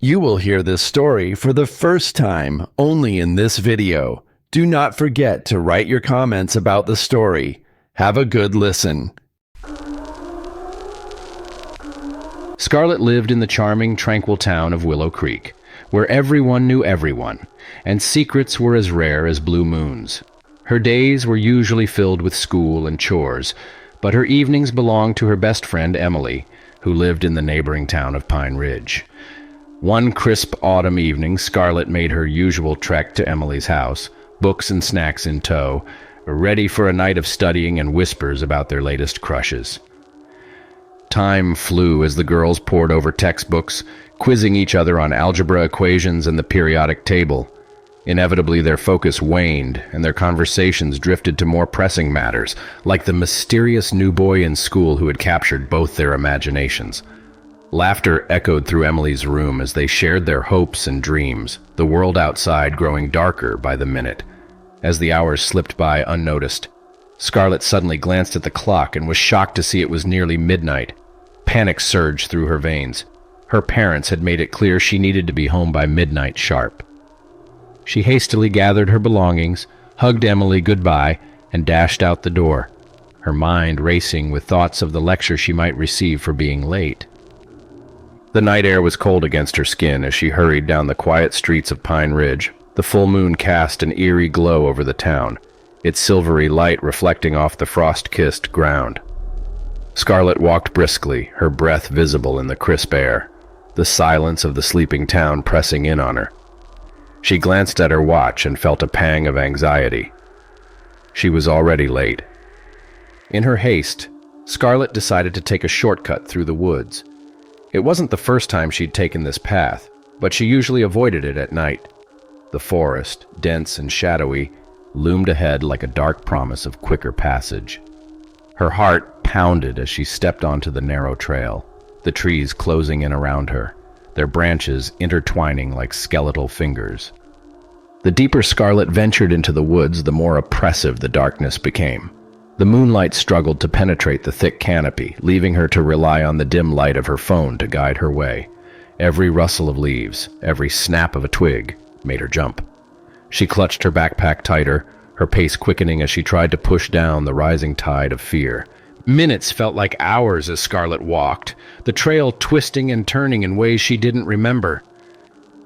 You will hear this story for the first time only in this video. Do not forget to write your comments about the story. Have a good listen. Scarlett lived in the charming, tranquil town of Willow Creek, where everyone knew everyone, and secrets were as rare as blue moons. Her days were usually filled with school and chores, but her evenings belonged to her best friend Emily, who lived in the neighboring town of Pine Ridge. One crisp autumn evening, Scarlett made her usual trek to Emily's house, books and snacks in tow, ready for a night of studying and whispers about their latest crushes. Time flew as the girls pored over textbooks, quizzing each other on algebra equations and the periodic table. Inevitably, their focus waned, and their conversations drifted to more pressing matters, like the mysterious new boy in school who had captured both their imaginations. Laughter echoed through Emily's room as they shared their hopes and dreams, the world outside growing darker by the minute. As the hours slipped by unnoticed, Scarlett suddenly glanced at the clock and was shocked to see it was nearly midnight. Panic surged through her veins. Her parents had made it clear she needed to be home by midnight sharp. She hastily gathered her belongings, hugged Emily goodbye, and dashed out the door, her mind racing with thoughts of the lecture she might receive for being late. The night air was cold against her skin as she hurried down the quiet streets of Pine Ridge. The full moon cast an eerie glow over the town, its silvery light reflecting off the frost-kissed ground. Scarlett walked briskly, her breath visible in the crisp air, the silence of the sleeping town pressing in on her. She glanced at her watch and felt a pang of anxiety. She was already late. In her haste, Scarlett decided to take a shortcut through the woods. It wasn't the first time she'd taken this path, but she usually avoided it at night. The forest, dense and shadowy, loomed ahead like a dark promise of quicker passage. Her heart pounded as she stepped onto the narrow trail, the trees closing in around her, their branches intertwining like skeletal fingers. The deeper Scarlett ventured into the woods, the more oppressive the darkness became. The moonlight struggled to penetrate the thick canopy, leaving her to rely on the dim light of her phone to guide her way. Every rustle of leaves, every snap of a twig, made her jump. She clutched her backpack tighter, her pace quickening as she tried to push down the rising tide of fear. Minutes felt like hours as Scarlett walked, the trail twisting and turning in ways she didn't remember.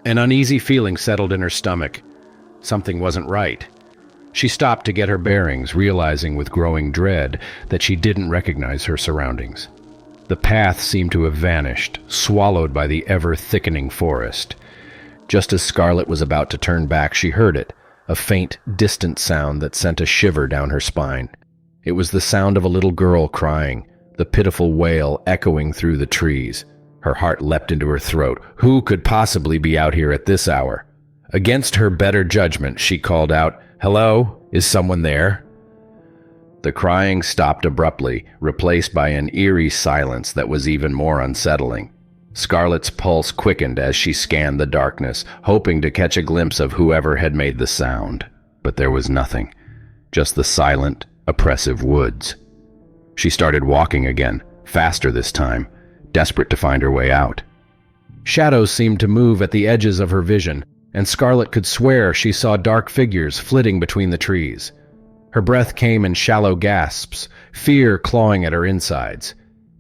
An uneasy feeling settled in her stomach. Something wasn't right. She stopped to get her bearings, realizing with growing dread that she didn't recognize her surroundings. The path seemed to have vanished, swallowed by the ever-thickening forest. Just as Scarlett was about to turn back, she heard it, a faint, distant sound that sent a shiver down her spine. It was the sound of a little girl crying, the pitiful wail echoing through the trees. Her heart leapt into her throat. Who could possibly be out here at this hour? Against her better judgment, she called out, "Hello? Is someone there?" The crying stopped abruptly, replaced by an eerie silence that was even more unsettling. Scarlett's pulse quickened as she scanned the darkness, hoping to catch a glimpse of whoever had made the sound. But there was nothing, just the silent, oppressive woods. She started walking again, faster this time, desperate to find her way out. Shadows seemed to move at the edges of her vision, and Scarlett could swear she saw dark figures flitting between the trees. Her breath came in shallow gasps, fear clawing at her insides.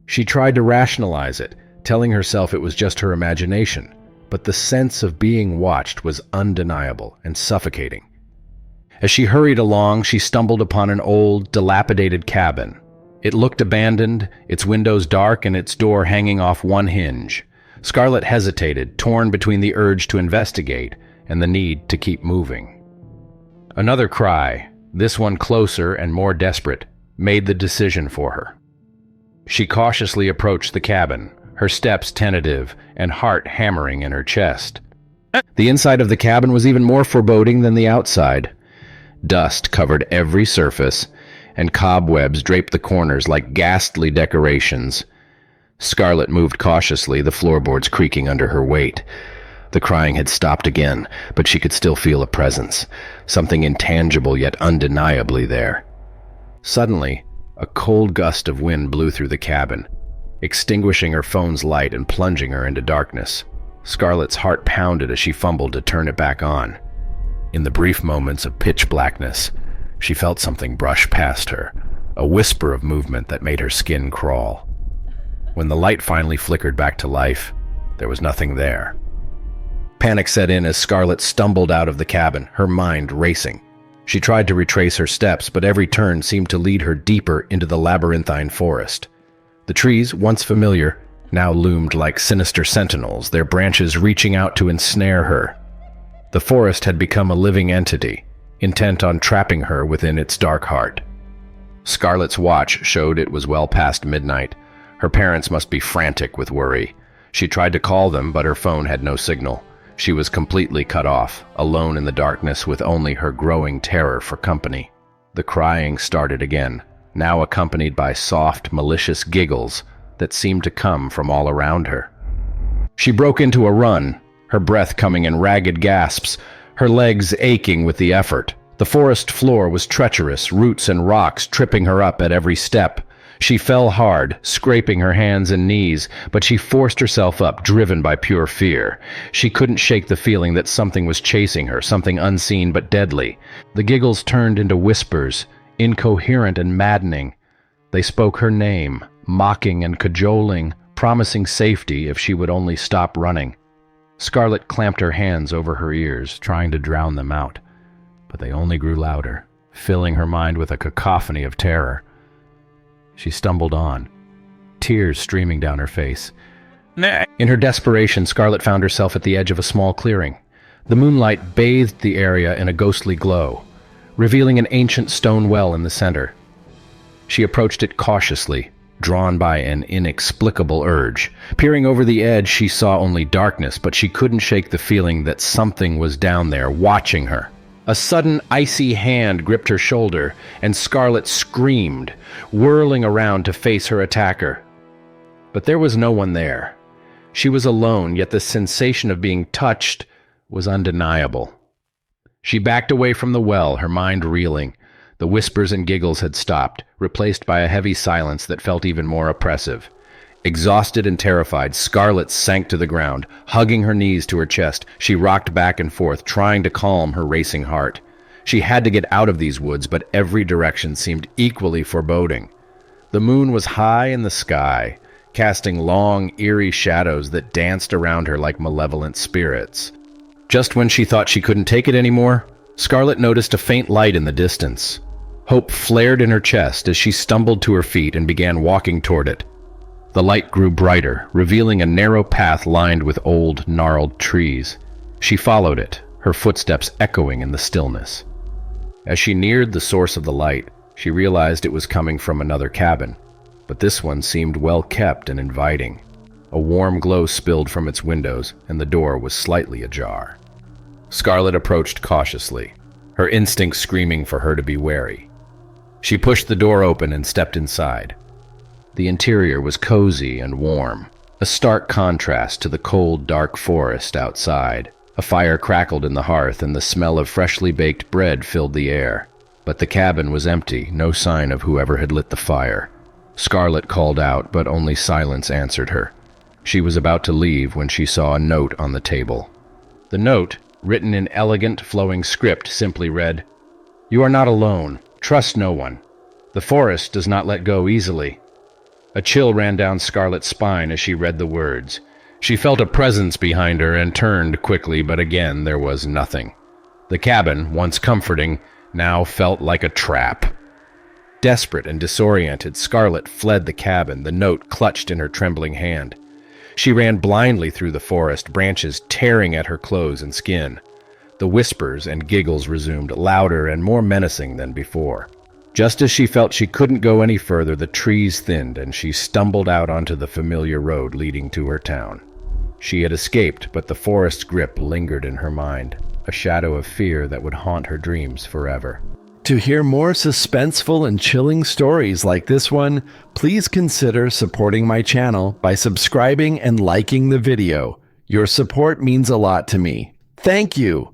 She tried to rationalize it, telling herself it was just her imagination, but the sense of being watched was undeniable and suffocating. As she hurried along, she stumbled upon an old, dilapidated cabin. It looked abandoned, its windows dark and its door hanging off one hinge. Scarlett hesitated, torn between the urge to investigate and the need to keep moving. Another cry, this one closer and more desperate, made the decision for her. She cautiously approached the cabin, her steps tentative and heart hammering in her chest. The inside of the cabin was even more foreboding than the outside. Dust covered every surface, and cobwebs draped the corners like ghastly decorations. Scarlett moved cautiously, the floorboards creaking under her weight. The crying had stopped again, but she could still feel a presence, something intangible yet undeniably there. Suddenly, a cold gust of wind blew through the cabin, extinguishing her phone's light and plunging her into darkness. Scarlett's heart pounded as she fumbled to turn it back on. In the brief moments of pitch blackness, she felt something brush past her, a whisper of movement that made her skin crawl. When the light finally flickered back to life, there was nothing there. Panic set in as Scarlett stumbled out of the cabin, her mind racing. She tried to retrace her steps, but every turn seemed to lead her deeper into the labyrinthine forest. The trees, once familiar, now loomed like sinister sentinels, their branches reaching out to ensnare her. The forest had become a living entity, intent on trapping her within its dark heart. Scarlett's watch showed it was well past midnight. Her parents must be frantic with worry. She tried to call them, but her phone had no signal. She was completely cut off, alone in the darkness with only her growing terror for company. The crying started again, now accompanied by soft, malicious giggles that seemed to come from all around her. She broke into a run, her breath coming in ragged gasps, her legs aching with the effort. The forest floor was treacherous, roots and rocks tripping her up at every step. She fell hard, scraping her hands and knees, but she forced herself up, driven by pure fear. She couldn't shake the feeling that something was chasing her, something unseen but deadly. The giggles turned into whispers, incoherent and maddening. They spoke her name, mocking and cajoling, promising safety if she would only stop running. Scarlett clamped her hands over her ears, trying to drown them out, but they only grew louder, filling her mind with a cacophony of terror. She stumbled on, tears streaming down her face. In her desperation, Scarlett found herself at the edge of a small clearing. The moonlight bathed the area in a ghostly glow, revealing an ancient stone well in the center. She approached it cautiously, drawn by an inexplicable urge. Peering over the edge, she saw only darkness, but she couldn't shake the feeling that something was down there, watching her. A sudden, icy hand gripped her shoulder, and Scarlett screamed, whirling around to face her attacker. But there was no one there. She was alone, yet the sensation of being touched was undeniable. She backed away from the well, her mind reeling. The whispers and giggles had stopped, replaced by a heavy silence that felt even more oppressive. Exhausted and terrified, Scarlett sank to the ground, hugging her knees to her chest. She rocked back and forth, trying to calm her racing heart. She had to get out of these woods, but every direction seemed equally foreboding. The moon was high in the sky, casting long, eerie shadows that danced around her like malevolent spirits. Just when she thought she couldn't take it anymore, Scarlett noticed a faint light in the distance. Hope flared in her chest as she stumbled to her feet and began walking toward it. The light grew brighter, revealing a narrow path lined with old, gnarled trees. She followed it, her footsteps echoing in the stillness. As she neared the source of the light, she realized it was coming from another cabin, but this one seemed well kept and inviting. A warm glow spilled from its windows, and the door was slightly ajar. Scarlett approached cautiously, her instincts screaming for her to be wary. She pushed the door open and stepped inside. The interior was cozy and warm, a stark contrast to the cold, dark forest outside. A fire crackled in the hearth, and the smell of freshly baked bread filled the air. But the cabin was empty, no sign of whoever had lit the fire. Scarlett called out, but only silence answered her. She was about to leave when she saw a note on the table. The note, written in elegant, flowing script, simply read, "You are not alone. Trust no one. The forest does not let go easily." A chill ran down Scarlett's spine as she read the words. She felt a presence behind her and turned quickly, but again there was nothing. The cabin, once comforting, now felt like a trap. Desperate and disoriented, Scarlett fled the cabin, the note clutched in her trembling hand. She ran blindly through the forest, branches tearing at her clothes and skin. The whispers and giggles resumed, louder and more menacing than before. Just as she felt she couldn't go any further, the trees thinned and she stumbled out onto the familiar road leading to her town. She had escaped, but the forest's grip lingered in her mind, a shadow of fear that would haunt her dreams forever. To hear more suspenseful and chilling stories like this one, please consider supporting my channel by subscribing and liking the video. Your support means a lot to me. Thank you!